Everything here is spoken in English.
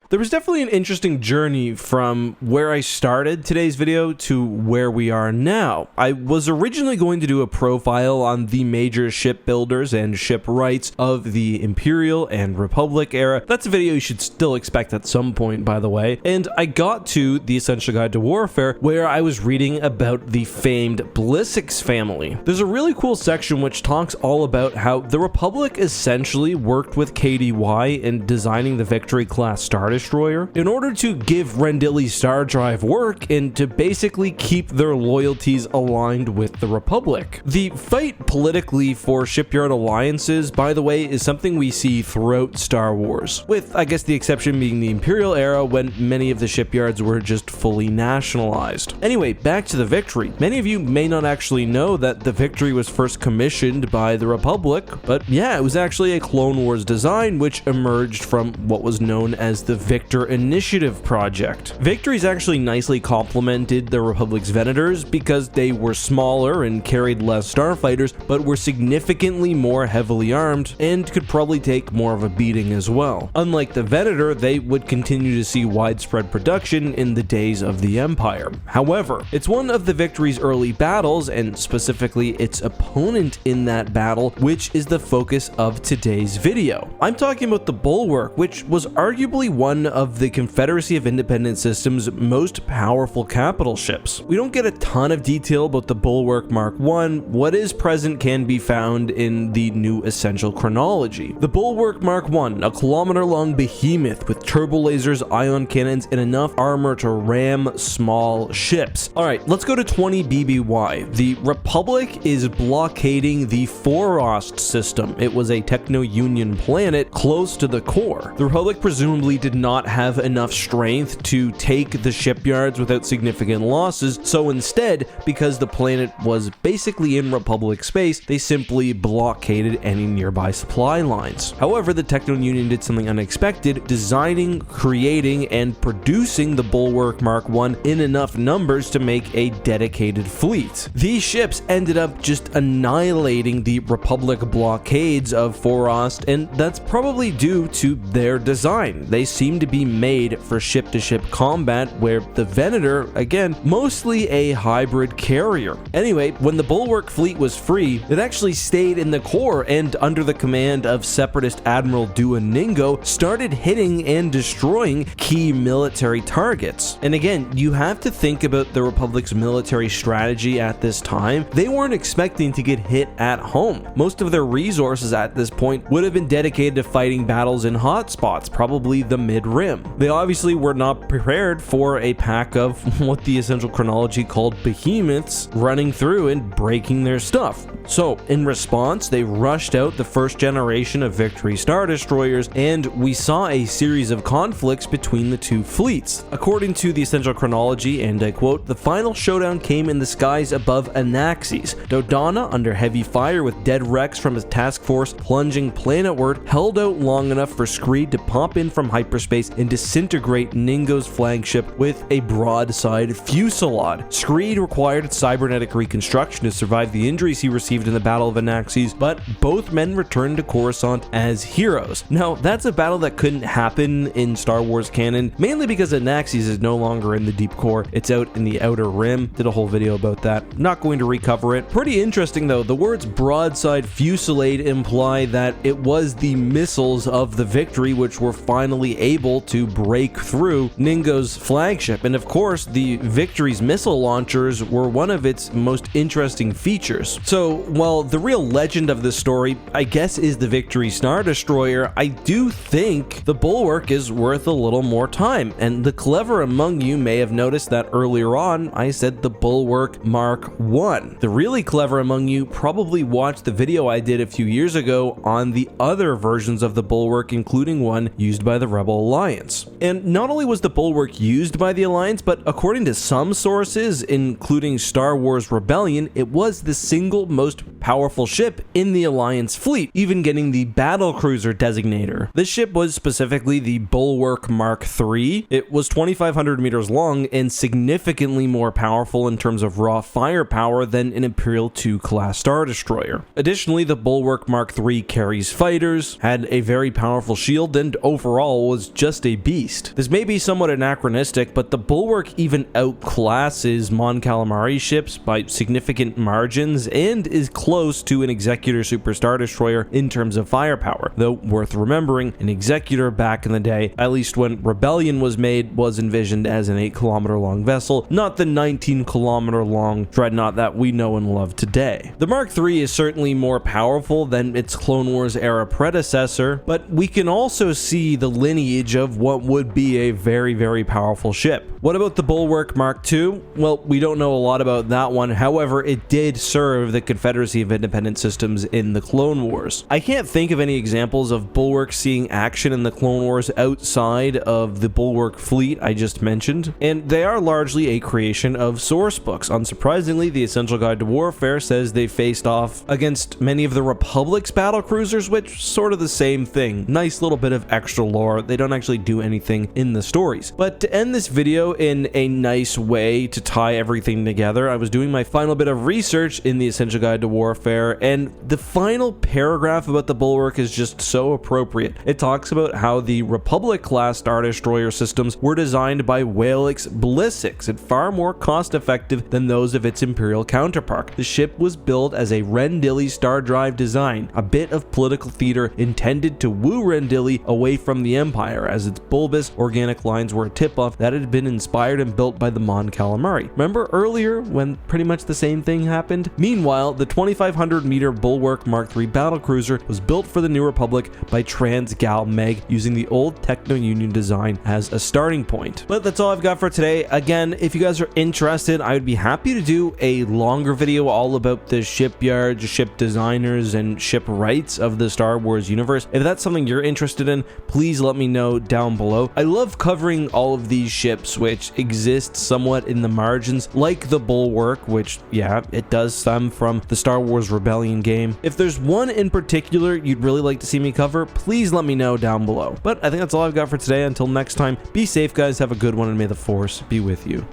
There was definitely an interesting journey from where I started today's video to where we are now. I was originally going to do a profile on the major shipbuilders and shipwrights of the Imperial and Republic era. That's a video you should still expect at some point, by the way. And I got to the Essential Guide to Warfare, where I was reading about the famed Bulwark family. There's a really cool section which talks all about how the Republic essentially worked with KDY in designing the Victory-class Star Destroyer in order to give Rendili's Star Drive work and to basically keep their loyalties aligned with the Republic. The fight politically for shipyard alliances, by the way, is something we see throughout Star Wars, with I guess the exception being the Imperial era when many of the shipyards were just fully nationalized. Anyway, back to the Victory. Many of you may not actually know that the Victory was first commissioned by the Republic, but yeah, it was actually a Clone Wars design which emerged from what was known as the Victor Initiative project. Victories actually nicely complemented the Republic's Venators because they were smaller and carried less starfighters, but were significantly more heavily armed and could probably take more of a beating as well. Unlike the Venator, they would continue to see widespread production in the days of the Empire. However, it's one of the Victory's early battles, and specifically its opponent in that battle, which is the focus of today's video. I'm talking about the Bulwark, which was arguably one of the Confederacy of Independent Systems' most powerful capital ships. We don't get a ton of detail about the Bulwark Mark I. What is present can be found in the new Essential Chronology. The Bulwark Mark I, a kilometer-long behemoth with turbo lasers, ion cannons, and enough armor to ram small ships. Alright, let's go to 20 BBY. The Republic is blockading the Forost system. It was a Techno-Union planet close to the core. The Republic presumably did not have enough strength to take the shipyards without significant losses, so instead, because the planet was basically in Republic space, they simply blockaded any nearby supply lines. However, the Techno-Union did something unexpected, designing, creating, and producing the Bulwark Mark I in enough numbers to make a dedicated fleet. These ships ended up just annihilating the Republic blockades of Forost, and that's probably due to their design. They seem to be made for ship-to-ship combat, where the Venator, again, mostly a hybrid carrier. Anyway, when the Bulwark fleet was free, it actually stayed in the core and, under the command of Separatist Admiral Duoningo, started hitting and destroying key military targets. And again, you have to think about the Republic's military strategy at this time. They weren't expecting to get hit at home. Most of their resources at this point would have been dedicated to fighting battles in hotspots, probably the mid-rim. They obviously were not prepared for a pack of what the Essential Chronology called behemoths running through and breaking their stuff. So, in response, they rushed out the first generation of Victory Star Destroyers, and we saw a series of conflicts between the two fleets. According to the Essential Chronology, and I quote, "The final showdown came in the skies above Anaxes. Dodonna, under heavy fire with dead wrecks from his task force plunging planetward, held out long enough for Screed to pop in from hyperspace and disintegrate Ningo's flagship with a broadside fusillade. Screed required cybernetic reconstruction to survive the injuries he received in the Battle of Anaxes, but both men returned to Coruscant as heroes." Now, that's a battle that couldn't happen in Star Wars canon, mainly because Anaxes is no longer in the deep core. It's out in the outer rim. Did a whole video about that. Not going to recover it. Pretty interesting though, the words broadside fusillade imply that it was the missiles of the Victory which were finally able to break through Ningo's flagship, and of course the Victory's missile launchers were one of its most interesting features. So while the real legend of this story, I guess, is the Victory Star Destroyer, I do think the Bulwark is worth a little more time, and the clever among you may have noticed that earlier on I said the Bulwark Mark I. The really clever among you probably watched the video I did a few years ago on the other versions of the Bulwark, including one used by the Rebel Alliance. And not only was the Bulwark used by the Alliance, but according to some sources, including Star Wars Rebellion, it was the single most powerful ship in the Alliance fleet, even getting the battlecruiser designator. This ship was specifically the Bulwark Mark III. It was 2,500 meters long and significantly more powerful in terms of raw firepower than an Imperial II class Star Destroyer. Additionally, the Bulwark Mark III carries fighters, had a very powerful shield, and overall was just a beast. This may be somewhat anachronistic, but the Bulwark even outclasses Mon Calamari ships by significant margins and is close to an Executor Super Star Destroyer in terms of firepower, though worth remembering, an Executor back in the day, at least when Rebellion was made, was envisioned as an 8-kilometer long vessel, not the 19-kilometer long dreadnought that we know and love today. The Mark III is certainly more powerful than its Clone Wars era predecessor, but we can also see the lineage of what would be a very, very powerful ship. What about the Bulwark Mark II? Well, we don't know a lot about that one, however, it did serve the Confederacy of Independent Systems in the Clone Wars. I can't think of any examples of Bulwark seeing action in the Clone Wars outside of the Bulwark fleet I just mentioned, and they are largely a creation of source books. Unsurprisingly, the Essential Guide to Warfare says they faced off against many of the Republic's battle cruisers, which sort of the same thing. Nice little bit of extra lore. They don't actually do anything in the stories. But to end this video in a nice way to tie everything together, I was doing my final bit of research in the Essential Guide to Warfare, and the final paragraph about the Bulwark is just so appropriate. It talks about how the Republic-class Star Destroyer systems were designed by Whalix Ballistics and far more cost-effective than those of its Imperial counterpart. The ship was built as a Rendili Star Drive design, a bit of political theater intended to woo Rendili away from the Empire, as its bulbous organic lines were a tip-off that had been inspired and built by the Mon Calamari. Remember earlier when pretty much the same thing happened? Meanwhile, the 2,500-meter Bulwark Mark III battlecruiser was built for the New Republic by Transgal Meg using the old Techno-Union design as a starting point. But that's all I've got for today. Again, if you guys are interested, I would be happy to do a longer video all about the shipyards, ship designers, and shipwrights of the Star Wars universe. If that's something you're interested in, please let me know down below. I love covering all of these ships which exist somewhat in the margins, like the Bulwark, which, yeah, it does stem from the Star Wars Rebellion game. If there's one in particular you'd really like to see me cover, please let me know down below. But I think that's all I've got for today. Until next time, be safe guys, have a good one, and may the Force be with you.